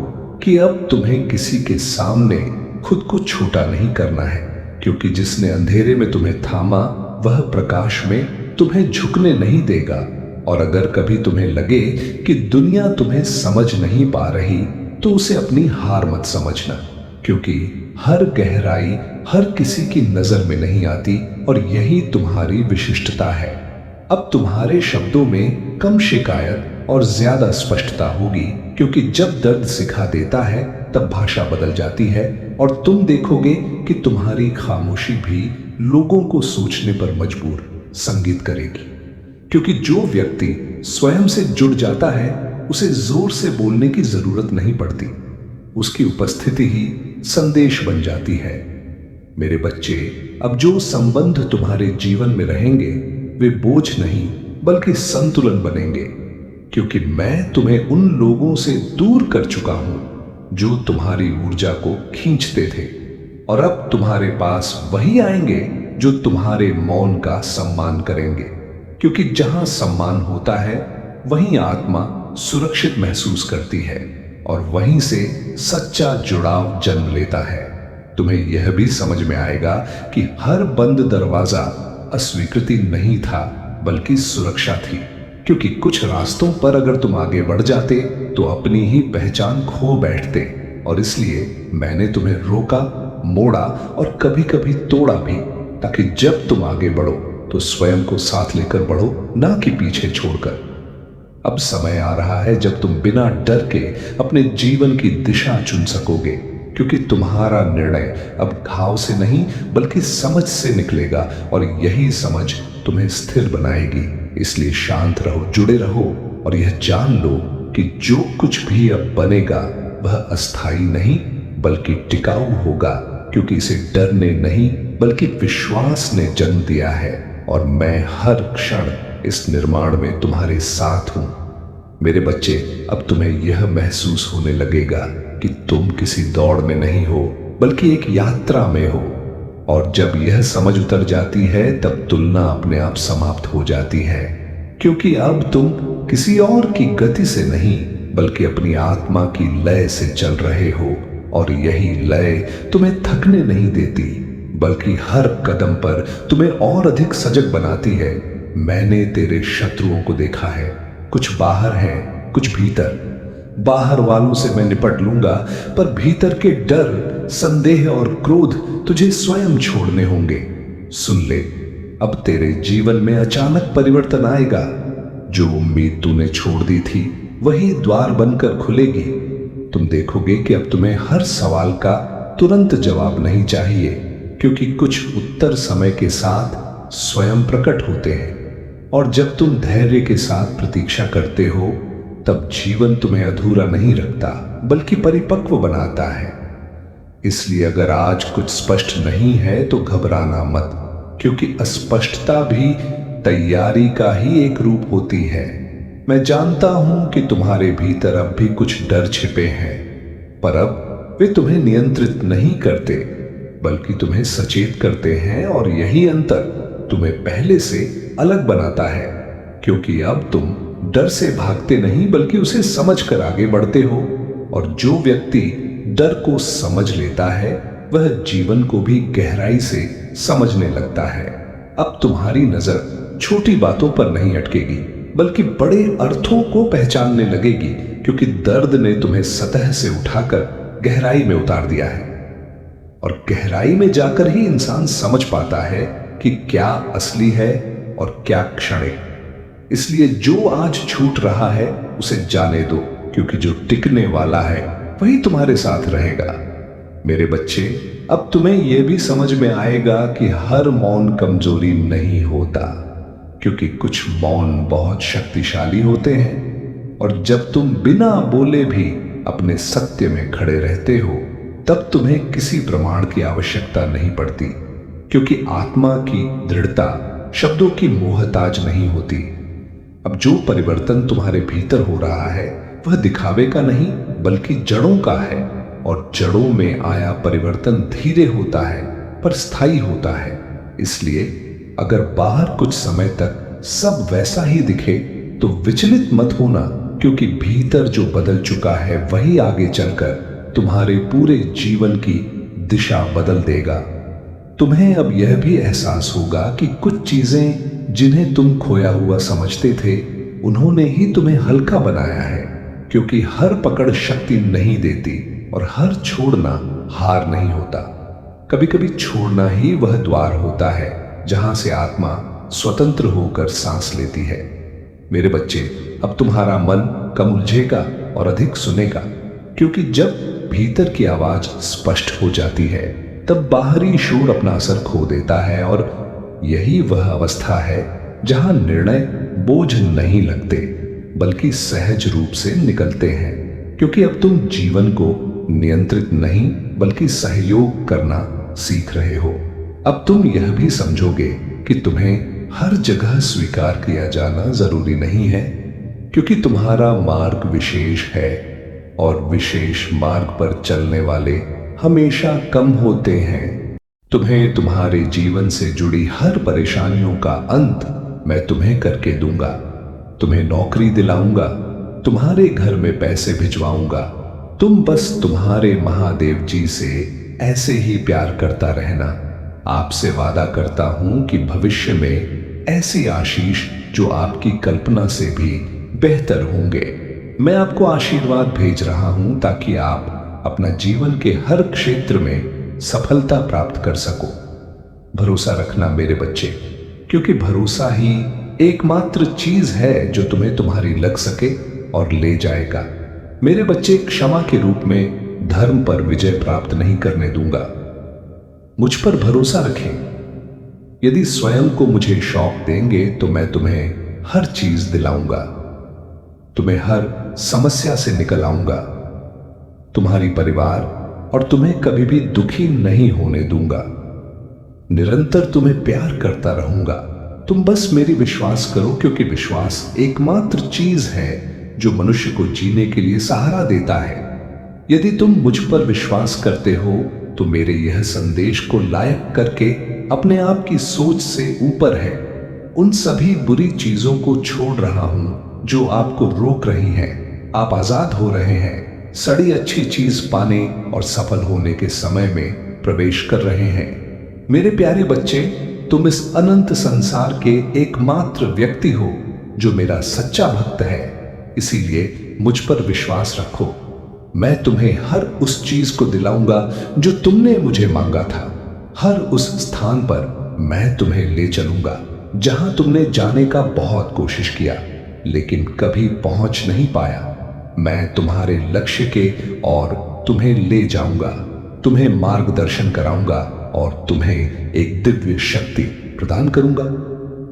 कि अब तुम्हें किसी के सामने खुद को छोटा नहीं करना है, क्योंकि जिसने अंधेरे में तुम्हें थामा वह प्रकाश में तुम्हें झुकने नहीं देगा। और अगर कभी तुम्हें लगे कि दुनिया तुम्हें समझ नहीं पा रही तो उसे अपनी हार मत समझना, क्योंकि हर गहराई हर किसी की नजर में नहीं आती और यही तुम्हारी विशिष्टता है। अब तुम्हारे शब्दों में कम शिकायत और ज्यादा स्पष्टता होगी, क्योंकि जब दर्द सिखा देता है तब भाषा बदल जाती है और तुम देखोगे कि तुम्हारी खामोशी भी लोगों को सोचने पर मजबूर संगीत करेगी। क्योंकि जो व्यक्ति स्वयं से जुड़ जाता है उसे जोर से बोलने की जरूरत नहीं पड़ती, उसकी उपस्थिति ही संदेश बन जाती है। मेरे बच्चे, अब जो संबंध तुम्हारे जीवन में रहेंगे वे बोझ नहीं बल्कि संतुलन बनेंगे, क्योंकि मैं तुम्हें उन लोगों से दूर कर चुका हूं जो तुम्हारी ऊर्जा को खींचते थे, और अब तुम्हारे पास वही आएंगे जो तुम्हारे मौन का सम्मान करेंगे, क्योंकि जहां सम्मान होता है वहीं आत्मा सुरक्षित महसूस करती है और वहीं से सच्चा जुड़ाव जन्म लेता है। तुम्हें यह भी समझ में आएगा कि हर बंद दरवाजा अस्वीकृति नहीं था बल्कि सुरक्षा थी, क्योंकि कुछ रास्तों पर अगर तुम आगे बढ़ जाते तो अपनी ही पहचान खो बैठते, और इसलिए मैंने तुम्हें रोका, मोड़ा और कभी कभी तोड़ा भी, ताकि जब तुम आगे बढ़ो तो स्वयं को साथ लेकर बढ़ो, ना कि पीछे छोड़कर। अब समय आ रहा है जब तुम बिना डर के अपने जीवन की दिशा चुन सकोगे, क्योंकि तुम्हारा निर्णय अब घाव से नहीं बल्कि समझ से निकलेगा, और यही समझ तुम्हें स्थिर बनाएगी। इसलिए शांत रहो, जुड़े रहो और यह जान लो कि जो कुछ भी अब बनेगा वह अस्थाई नहीं बल्कि टिकाऊ होगा, क्योंकि इसे डर ने नहीं बल्कि विश्वास ने जन्म दिया है, और मैं हर क्षण इस निर्माण में तुम्हारे साथ हूं। मेरे बच्चे, अब तुम्हें यह महसूस होने लगेगा कि तुम किसी दौड़ में नहीं हो बल्कि एक यात्रा में हो, और जब यह समझ उतर जाती है तब तुलना अपने आप समाप्त हो जाती है, क्योंकि अब तुम किसी और की गति से नहीं बल्कि अपनी आत्मा की लय से चल रहे हो, और यही लय तुम्हें थकने नहीं देती बल्कि हर कदम पर तुम्हें और अधिक सजग बनाती है। मैंने तेरे शत्रुओं को देखा है, कुछ बाहर हैं, कुछ भीतर। बाहर वालों से मैं निपट लूंगा, पर भीतर के डर, संदेह और क्रोध तुझे स्वयं छोड़ने होंगे। सुन ले, अब तेरे जीवन में अचानक परिवर्तन आएगा। जो उम्मीद तूने छोड़ दी थी वही द्वार बनकर खुलेगी। तुम देखोगे कि अब तुम्हें हर सवाल का तुरंत जवाब नहीं चाहिए, क्योंकि कुछ उत्तर समय के साथ स्वयं प्रकट होते हैं, और जब तुम धैर्य के साथ प्रतीक्षा करते हो तब जीवन तुम्हें अधूरा नहीं रखता बल्कि परिपक्व बनाता है। इसलिए अगर आज कुछ स्पष्ट नहीं है तो घबराना मत, क्योंकि अस्पष्टता भी तैयारी का ही एक रूप होती है। मैं जानता हूं कि तुम्हारे भीतर अब भी कुछ डर छिपे हैं, पर अब वे तुम्हें नियंत्रित नहीं करते बल्कि तुम्हें सचेत करते हैं, और यही अंतर तुम्हें पहले से अलग बनाता है, क्योंकि अब तुम डर से भागते नहीं बल्कि उसे समझकर आगे बढ़ते हो। और जो व्यक्ति डर को समझ लेता है वह जीवन को भी गहराई से समझने लगता है। अब तुम्हारी नजर छोटी बातों पर नहीं अटकेगी बल्कि बड़े अर्थों को पहचानने लगेगी, क्योंकि दर्द ने तुम्हें सतह से उठाकर गहराई में उतार दिया है। और गहराई में जाकर ही इंसान समझ पाता है कि क्या असली है और क्या क्षणिक। इसलिए जो आज छूट रहा है उसे जाने दो, क्योंकि जो टिकने वाला है वही तुम्हारे साथ रहेगा। मेरे बच्चे, अब तुम्हें यह भी समझ में आएगा कि हर मौन कमजोरी नहीं होता, क्योंकि कुछ मौन बहुत शक्तिशाली होते हैं। और जब तुम बिना बोले भी अपने सत्य में खड़े रहते हो तब तुम्हें किसी प्रमाण की आवश्यकता नहीं पड़ती, क्योंकि आत्मा की दृढ़ता शब्दों की मोहताज नहीं होती। अब जो परिवर्तन तुम्हारे भीतर हो रहा है वह दिखावे का नहीं बल्कि जड़ों का है, और जड़ों में आया परिवर्तन धीरे होता है पर स्थायी होता है। इसलिए अगर बाहर कुछ समय तक सब वैसा ही दिखे तो विचलित मत होना, क्योंकि भीतर जो बदल चुका है वही आगे चलकर तुम्हारे पूरे जीवन की दिशा बदल देगा। तुम्हें अब यह भी एहसास होगा कि कुछ चीजें जिन्हें तुम खोया हुआ समझते थे उन्होंने ही तुम्हें हल्का बनाया है, क्योंकि हर पकड़ शक्ति नहीं देती और हर छोड़ना हार नहीं होता। कभी कभी छोड़ना ही वह द्वार होता है जहां से आत्मा स्वतंत्र होकर सांस लेती है। मेरे बच्चे, अब तुम्हारा मन कम उलझेगा और अधिक सुनेगा, क्योंकि जब भीतर की आवाज स्पष्ट हो जाती है तब बाहरी शोर अपना असर खो देता है। और यही वह अवस्था है जहां निर्णय बोझ नहीं लगते बल्कि सहज रूप से निकलते हैं, क्योंकि अब तुम जीवन को नियंत्रित नहीं बल्कि सहयोग करना सीख रहे हो। अब तुम यह भी समझोगे कि तुम्हें हर जगह स्वीकार किया जाना जरूरी नहीं है, क्योंकि तुम्हारा मार्ग विशेष है और विशेष मार्ग पर चलने वाले हमेशा कम होते हैं। तुम्हें तुम्हारे जीवन से जुड़ी हर परेशानियों का अंत मैं तुम्हें करके दूंगा। तुम्हें नौकरी दिलाऊंगा, तुम्हारे घर में पैसे भिजवाऊंगा। तुम बस तुम्हारे महादेव जी से ऐसे ही प्यार करता रहना। आपसे वादा करता हूं कि भविष्य में ऐसी आशीष जो आपकी कल्पना से भी बेहतर होंगे। मैं आपको आशीर्वाद भेज रहा हूं ताकि आप अपना जीवन के हर क्षेत्र में सफलता प्राप्त कर सको। भरोसा रखना मेरे बच्चे, क्योंकि भरोसा ही एकमात्र चीज है जो तुम्हें तुम्हारी लग सके और ले जाएगा। मेरे बच्चे, क्षमा के रूप में धर्म पर विजय प्राप्त नहीं करने दूंगा। मुझ पर भरोसा रखें। यदि स्वयं को मुझे शौक देंगे तो मैं तुम्हें हर चीज दिलाऊंगा। तुम्हें हर समस्या से निकल आऊंगा, तुम्हारी परिवार और तुम्हें कभी भी दुखी नहीं होने दूंगा। निरंतर तुम्हें प्यार करता रहूंगा। तुम बस मेरी विश्वास करो, क्योंकि विश्वास एकमात्र चीज है जो मनुष्य को जीने के लिए सहारा देता है। यदि तुम मुझ पर विश्वास करते हो तो मेरे यह संदेश को लायक करके अपने आप की सोच से ऊपर है उन सभी बुरी चीजों को छोड़ रहा हूं जो आपको रोक रही हैं। आप आजाद हो रहे हैं, सड़ी अच्छी चीज पाने और सफल होने के समय में प्रवेश कर रहे हैं। मेरे प्यारे बच्चे, तुम इस अनंत संसार के एकमात्र व्यक्ति हो जो मेरा सच्चा भक्त है। इसीलिए मुझ पर विश्वास रखो। मैं तुम्हें हर उस चीज को दिलाऊंगा जो तुमने मुझे मांगा था। हर उस स्थान पर मैं तुम्हें ले चलूंगा जहां तुमने जाने का बहुत कोशिश किया लेकिन कभी पहुंच नहीं पाया। मैं तुम्हारे लक्ष्य के और तुम्हें ले जाऊंगा, तुम्हें मार्गदर्शन कराऊंगा और तुम्हें एक दिव्य शक्ति प्रदान करूंगा।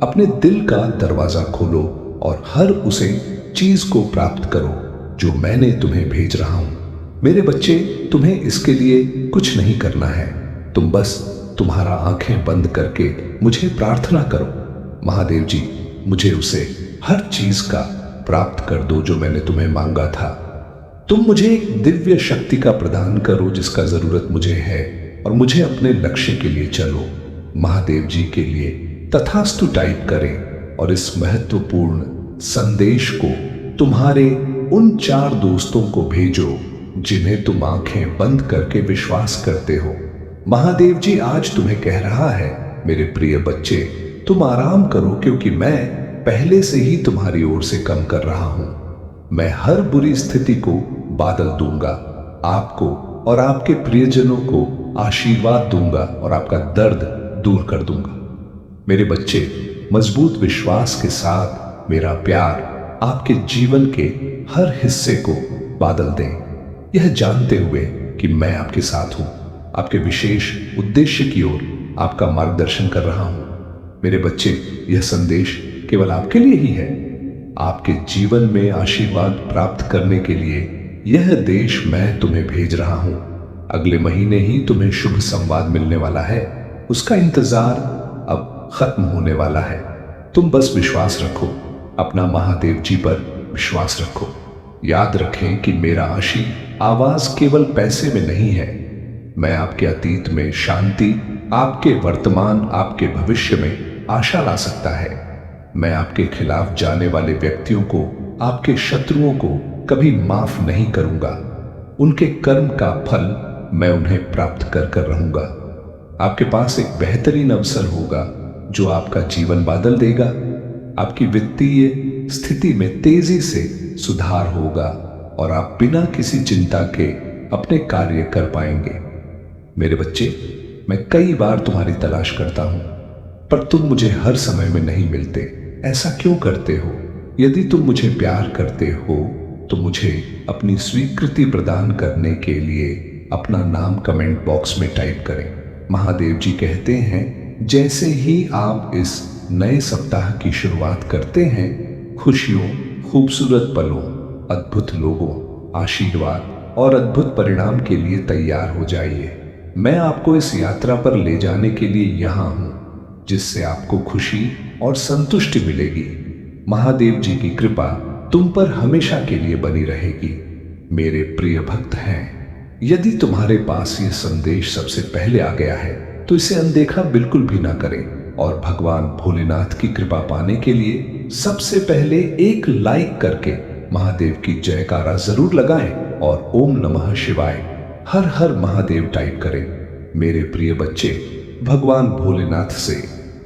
अपने दिल का दरवाजा खोलो और हर उसे चीज को प्राप्त करो जो मैंने तुम्हें भेज रहा हूं। मेरे बच्चे, तुम्हें इसके लिए कुछ नहीं करना है। तुम बस तुम्हारा आंखें बंद करके मुझे प्रार्थना करो, महादेव जी मुझे उसे हर चीज का प्राप्त कर दो जो मैंने तुम्हें मांगा था। तुम मुझे एक दिव्य शक्ति का प्रदान करो जिसका जरूरत मुझे है और मुझे अपने लक्ष्य के लिए चलो। महादेव जी के लिए तथास्तु टाइप करें और इस महत्वपूर्ण संदेश को तुम्हारे उन 4 दोस्तों को भेजो जिन्हें तुम आंखें बंद करके विश्वास करते हो। महादेव जी आज तुम्हें कह रहा है, मेरे प्रिय बच्चे, तुम आराम करो, क्योंकि मैं पहले से ही तुम्हारी ओर से कम कर रहा हूं। मैं हर बुरी स्थिति को बादल दूंगा, आपको और आपके प्रियजनों को आशीर्वाद दूंगा और आपका दर्द दूर कर दूंगा। मेरे बच्चे, मजबूत विश्वास के साथ मेरा प्यार आपके जीवन के हर हिस्से को बादल दें, यह जानते हुए कि मैं आपके साथ हूं, आपके विशेष उद्देश्य की ओर आपका मार्गदर्शन कर रहा हूं। मेरे बच्चे, यह संदेश केवल आपके लिए ही है। आपके जीवन में आशीर्वाद प्राप्त करने के लिए यह देश मैं तुम्हें भेज रहा हूं। अगले महीने ही तुम्हें शुभ संवाद मिलने वाला है, उसका इंतजार अब खत्म होने वाला है। तुम बस विश्वास रखो, अपना महादेव जी पर विश्वास रखो। याद रखें कि मेरा आवाज केवल पैसे में नहीं है। मैं आपके अतीत में शांति, आपके वर्तमान, आपके भविष्य में आशा ला सकता है। मैं आपके खिलाफ जाने वाले व्यक्तियों को, आपके शत्रुओं को कभी माफ नहीं करूंगा। उनके कर्म का फल मैं उन्हें प्राप्त कर कर रहूंगा। आपके पास एक बेहतरीन अवसर होगा जो आपका जीवन बादल देगा। आपकी वित्तीय स्थिति में तेजी से सुधार होगा और आप बिना किसी चिंता के अपने कार्य कर पाएंगे। मेरे बच्चे, मैं कई बार तुम्हारी तलाश करता हूं, पर तुम मुझे हर समय में नहीं मिलते। ऐसा क्यों करते हो? यदि तुम मुझे प्यार करते हो तो मुझे अपनी स्वीकृति प्रदान करने के लिए अपना नाम कमेंट बॉक्स में टाइप करें। महादेव जी कहते हैं, जैसे ही आप इस नए सप्ताह की शुरुआत करते हैं, खुशियों, खूबसूरत पलों, अद्भुत लोगों, आशीर्वाद और अद्भुत परिणाम के लिए तैयार हो जाइए। मैं आपको इस यात्रा पर ले जाने के लिए यहां हूं, जिससे आपको खुशी और संतुष्टि मिलेगी। महादेव जी की कृपा तुम पर हमेशा के लिए बनी रहेगी। मेरे प्रिय भक्त हैं, यदि तुम्हारे पास ये संदेश सबसे पहले आ गया है तो इसे अनदेखा बिल्कुल भी ना करें और भगवान भोलेनाथ की कृपा पाने के लिए सबसे पहले एक लाइक करके महादेव की जयकारा जरूर लगाएं और ओम नमः शिवाय, हर हर महादेव टाइप करें। मेरे प्रिय बच्चे, भगवान भोलेनाथ से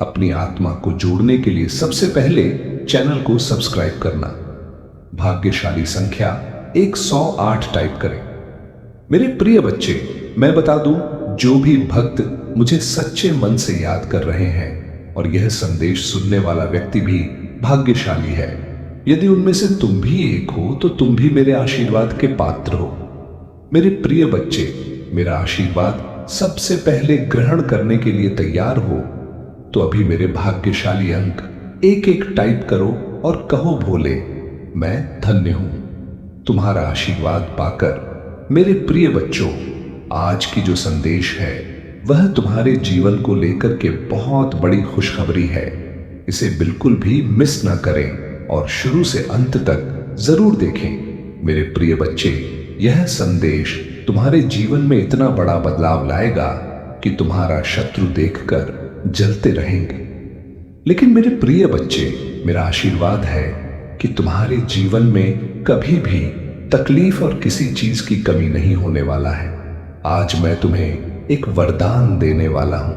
अपनी आत्मा को जोड़ने के लिए सबसे पहले चैनल को सब्सक्राइब करना। भाग्यशाली संख्या 108 टाइप करें। मेरे प्रिय बच्चे, मैं बता दूं, जो भी भक्त मुझे सच्चे मन से याद कर रहे हैं और यह संदेश सुनने वाला व्यक्ति भी भाग्यशाली है। यदि उनमें से तुम भी एक हो तो तुम भी मेरे आशीर्वाद के पात्र हो। मेरे प्रिय बच्चे, मेरा आशीर्वाद सबसे पहले ग्रहण करने के लिए तैयार हो तो अभी मेरे भाग्यशाली अंक एक एक टाइप करो और कहो, भोले मैं धन्य हूं तुम्हारा आशीर्वाद पाकर। मेरे प्रिय बच्चों, आज की जो संदेश है वह तुम्हारे जीवन को लेकर के बहुत बड़ी खुशखबरी है। इसे बिल्कुल भी मिस ना करें और शुरू से अंत तक जरूर देखें। मेरे प्रिय बच्चे, यह संदेश तुम्हारे जीवन में इतना बड़ा बदलाव लाएगा कि तुम्हारा शत्रु देखकर जलते रहेंगे। लेकिन मेरे प्रिय बच्चे, मेरा आशीर्वाद है कि तुम्हारे जीवन में कभी भी तकलीफ और किसी चीज की कमी नहीं होने वाला है। आज मैं तुम्हें एक वरदान देने वाला हूं।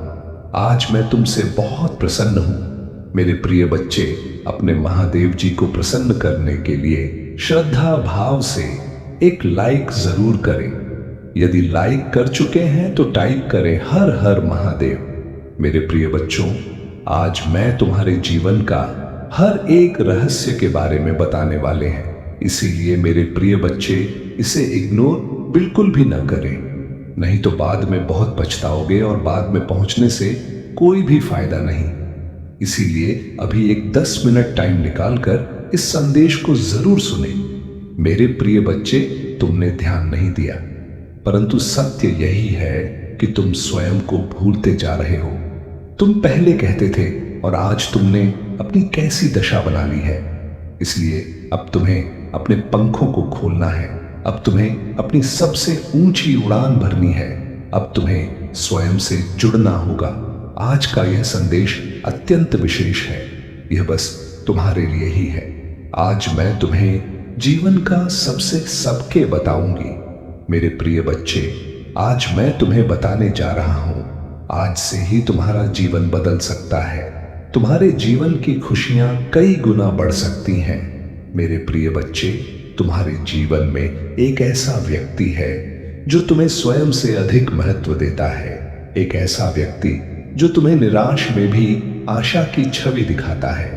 आज मैं तुमसे बहुत प्रसन्न हूं। मेरे प्रिय बच्चे, अपने महादेव जी को प्रसन्न करने के लिए श्रद्धा भाव से एक लाइक जरूर करें। यदि लाइक कर चुके हैं तो टाइप करें हर हर महादेव। मेरे प्रिय बच्चों, आज मैं तुम्हारे जीवन का हर एक रहस्य के बारे में बताने वाले हैं, इसीलिए मेरे प्रिय बच्चे इसे इग्नोर बिल्कुल भी ना करें, नहीं तो बाद में बहुत पछताओगे और बाद में पहुंचने से कोई भी फायदा नहीं। इसीलिए अभी एक 10 मिनट टाइम निकालकर इस संदेश को जरूर सुने। मेरे प्रिय बच्चे, तुमने ध्यान नहीं दिया, परंतु सत्य यही है कि तुम स्वयं को भूलते जा रहे हो। तुम पहले कहते थे और आज तुमने अपनी कैसी दशा बना ली है। इसलिए अब तुम्हें अपने पंखों को खोलना है। अब तुम्हें अपनी सबसे ऊंची उड़ान भरनी है। अब तुम्हें स्वयं से जुड़ना होगा। आज का यह संदेश अत्यंत विशेष है। यह बस तुम्हारे लिए ही है। आज मैं तुम्हें जीवन का सबसे सबके बताऊंगी। मेरे प्रिय बच्चे, आज मैं तुम्हें बताने जा रहा हूं, आज से ही तुम्हारा जीवन बदल सकता है। तुम्हारे जीवन की खुशियां कई गुना बढ़ सकती हैं। मेरे प्रिय बच्चे, तुम्हारे जीवन में एक ऐसा व्यक्ति है जो तुम्हें स्वयं से अधिक महत्व देता है। एक ऐसा व्यक्ति जो तुम्हें निराश में भी आशा की छवि दिखाता है।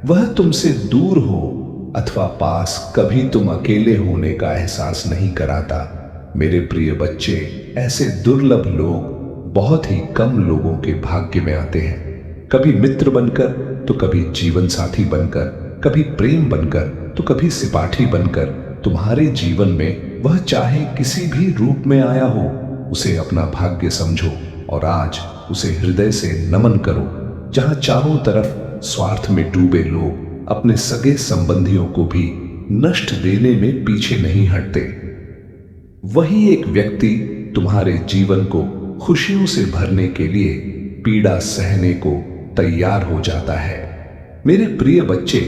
वह तुमसे दूर हो अथवा पास, कभी तुम अकेले होने का एहसास नहीं कराता। मेरे प्रिय बच्चे, ऐसे दुर्लभ लोग बहुत ही कम लोगों के भाग्य में आते हैं। कभी मित्र बनकर, तो कभी जीवन साथी बनकर, कभी प्रेम बनकर, तो कभी सिपाही बनकर। तुम्हारे जीवन में वह चाहे किसी भी रूप में आया हो, उसे अपना भाग्य समझो और आज उसे हृदय से नमन करो। जहां चारों तरफ स्वार्थ में डूबे लोग अपने सगे संबंधियों को भी नष्ट देने में पीछे नहीं हटते, वही एक व्यक्ति तुम्हारे जीवन को खुशियों से भरने के लिए पीड़ा सहने को तैयार हो जाता है। मेरे प्रिय बच्चे,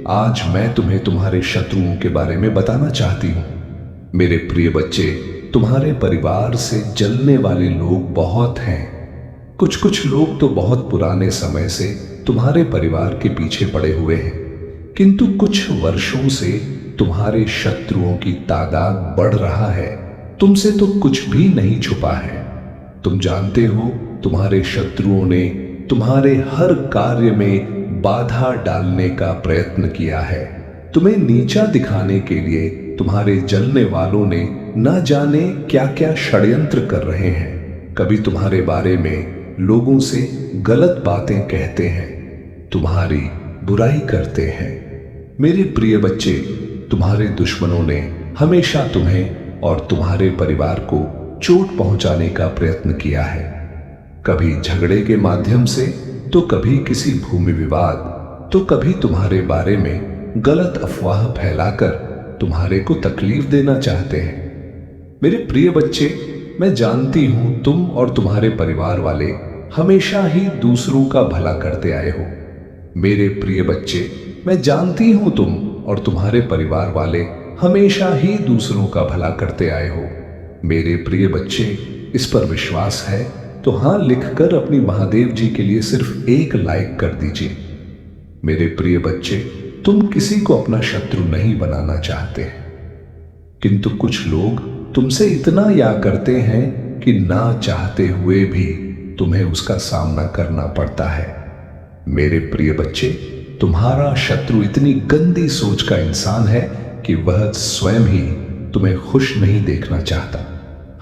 आज मैं तुम्हें तुम्हारे शत्रुओं के बारे में बताना चाहती हूं। मेरे प्रिय बच्चे, तुम्हारे परिवार से जलने वाले लोग बहुत हैं। कुछ लोग तो बहुत पुराने समय से तुम्हारे परिवार के पीछे पड़े हुए हैं, किंतु कुछ वर्षों से तुम्हारे शत्रुओं की तादाद बढ़ रहा है। तुमसे तो कुछ भी नहीं छुपा है। तुम जानते हो, तुम्हारे शत्रुओं ने तुम्हारे हर कार्य में बाधा डालने का प्रयत्न किया है। तुम्हें नीचा दिखाने के लिए तुम्हारे जलने वालों ने न जाने क्या क्या षड्यंत्र कर रहे हैं। कभी तुम्हारे बारे में लोगों से गलत बातें कहते हैं, तुम्हारी बुराई करते हैं। मेरे प्रिय बच्चे, तुम्हारे दुश्मनों ने हमेशा तुम्हें और तुम्हारे परिवार को चोट पहुंचाने का प्रयत्न किया है। कभी झगड़े के माध्यम से, तो कभी किसी भूमि विवाद, तो कभी तुम्हारे बारे में गलत अफवाह फैलाकर तुम्हारे को तकलीफ देना चाहते हैं। मेरे प्रिय बच्चे, मैं जानती हूं तुम और तुम्हारे परिवार वाले हमेशा ही दूसरों का भला करते आए हो। मेरे प्रिय बच्चे, मैं जानती हूं तुम और तुम्हारे परिवार वाले हमेशा ही दूसरों का भला करते आए हो। मेरे प्रिय बच्चे, इस पर विश्वास है तो हां लिखकर अपनी महादेव जी के लिए सिर्फ एक लाइक कर दीजिए। मेरे प्रिय बच्चे, तुम किसी को अपना शत्रु नहीं बनाना चाहते, किंतु कुछ लोग तुमसे इतना या करते हैं कि ना चाहते हुए भी तुम्हें उसका सामना करना पड़ता है। मेरे प्रिय बच्चे, तुम्हारा शत्रु इतनी गंदी सोच का इंसान है कि वह स्वयं ही तुम्हें खुश नहीं देखना चाहता।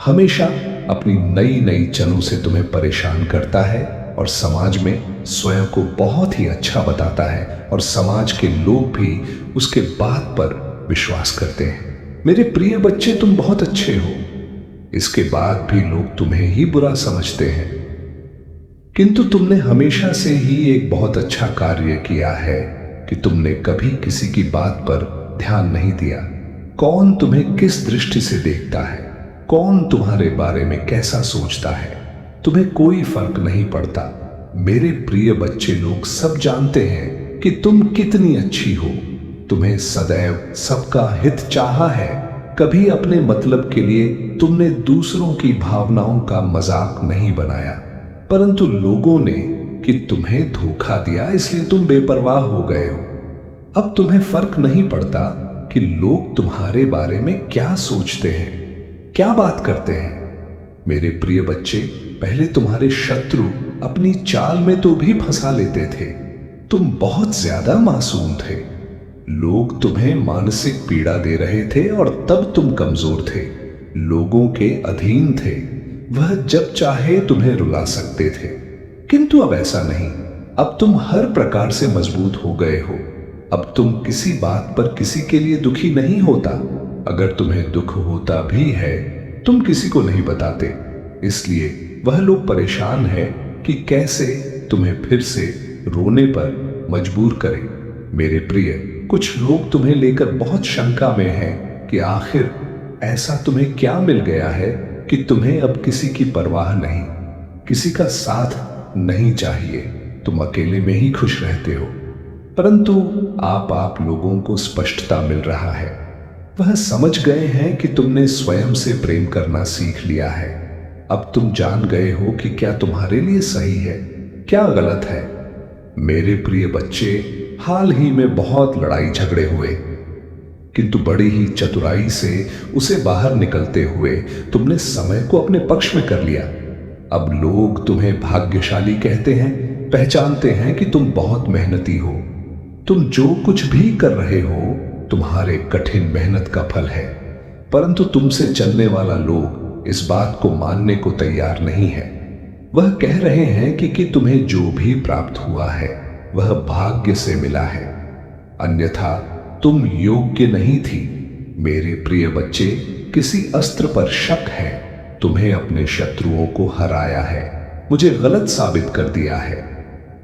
हमेशा अपनी नई नई चनों से तुम्हें परेशान करता है और समाज में स्वयं को बहुत ही अच्छा बताता है और समाज के लोग भी उसके बात पर विश्वास करते हैं। मेरे प्रिय बच्चे, तुम बहुत अच्छे हो, इसके बाद भी लोग तुम्हें ही बुरा समझते हैं, किंतु तुमने हमेशा से ही एक बहुत अच्छा कार्य किया है कि तुमने कभी किसी की बात पर ध्यान नहीं दिया। कौन तुम्हें किस दृष्टि से देखता है, कौन तुम्हारे बारे में कैसा सोचता है, तुम्हें कोई फर्क नहीं पड़ता। मेरे प्रिय बच्चे, लोग सब जानते हैं कि तुम कितनी अच्छी हो। तुम्हें सदैव सबका हित चाहा है। कभी अपने मतलब के लिए तुमने दूसरों की भावनाओं का मजाक नहीं बनाया, परंतु लोगों ने कि तुम्हें धोखा दिया, इसलिए तुम बेपरवाह हो गए हो। अब तुम्हें फर्क नहीं पड़ता कि लोग तुम्हारे बारे में क्या सोचते हैं, क्या बात करते हैं। मेरे प्रिय बच्चे, पहले तुम्हारे शत्रु अपनी चाल में तो भी फंसा लेते थे। तुम बहुत ज्यादा मासूम थे। लोग तुम्हें मानसिक पीड़ा दे रहे थे और तब तुम कमजोर थे, लोगों के अधीन थे। वह जब चाहे तुम्हें रुला सकते थे, किंतु अब ऐसा नहीं। अब तुम हर प्रकार से मजबूत हो गए हो। अब तुम किसी बात पर किसी के लिए दुखी नहीं होता। अगर तुम्हें दुख होता भी है, तुम किसी को नहीं बताते, इसलिए वह लोग परेशान हैं कि कैसे तुम्हें फिर से रोने पर मजबूर करें। मेरे प्रिय, कुछ लोग तुम्हें लेकर बहुत शंका में हैं कि आखिर ऐसा तुम्हें क्या मिल गया है कि तुम्हें अब किसी की परवाह नहीं, किसी का साथ नहीं चाहिए, तुम अकेले में ही खुश रहते हो। परंतु आप लोगों को स्पष्टता मिल रहा है। वह समझ गए हैं कि तुमने स्वयं से प्रेम करना सीख लिया है। अब तुम जान गए हो कि क्या तुम्हारे लिए सही है, क्या गलत है। मेरे प्रिय बच्चे, हाल ही में बहुत लड़ाई झगड़े हुए, किंतु बड़ी ही चतुराई से उसे बाहर निकलते हुए तुमने समय को अपने पक्ष में कर लिया। अब लोग तुम्हें भाग्यशाली कहते हैं, पहचानते हैं कि तुम बहुत मेहनती हो। तुम जो कुछ भी कर रहे हो तुम्हारे कठिन मेहनत का फल है, परंतु तुमसे चलने वाला लोग इस बात को मानने को तैयार नहीं है। वह कह रहे हैं कि तुम्हें जो भी प्राप्त हुआ है वह भाग्य से मिला है, अन्यथा तुम योग्य नहीं थी। मेरे प्रिय बच्चे, किसी अस्त्र पर शक है, तुम्हें अपने शत्रुओं को हराया है, मुझे गलत साबित कर दिया है,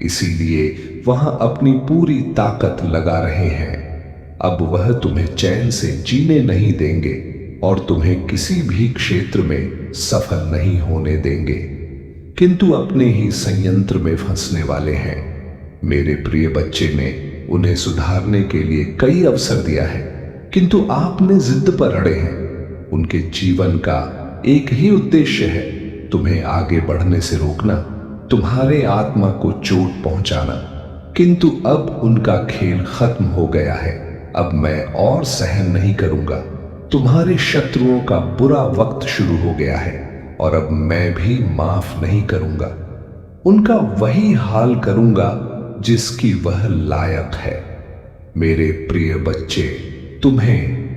इसीलिए वहां अपनी पूरी ताकत लगा रहे हैं। अब वह तुम्हें चैन से जीने नहीं देंगे और तुम्हें किसी भी क्षेत्र में सफल नहीं होने देंगे, किंतु अपने ही संयंत्र में फंसने वाले हैं। मेरे प्रिय बच्चे ने उन्हें सुधारने के लिए कई अवसर दिया है, किंतु आपने जिद पर अड़े हैं। उनके जीवन का एक ही उद्देश्य है, तुम्हें आगे बढ़ने से रोकना, तुम्हारे आत्मा को चोट पहुंचाना। किंतु अब उनका खेल खत्म हो गया है। अब मैं और सहन नहीं करूंगा। तुम्हारे शत्रुओं का बुरा वक्त शुरू हो गया है और अब मैं भी माफ नहीं करूंगा। उनका वही हाल करूंगा जिसकी वह लायक है। मेरे प्रिय बच्चे, तुम्हें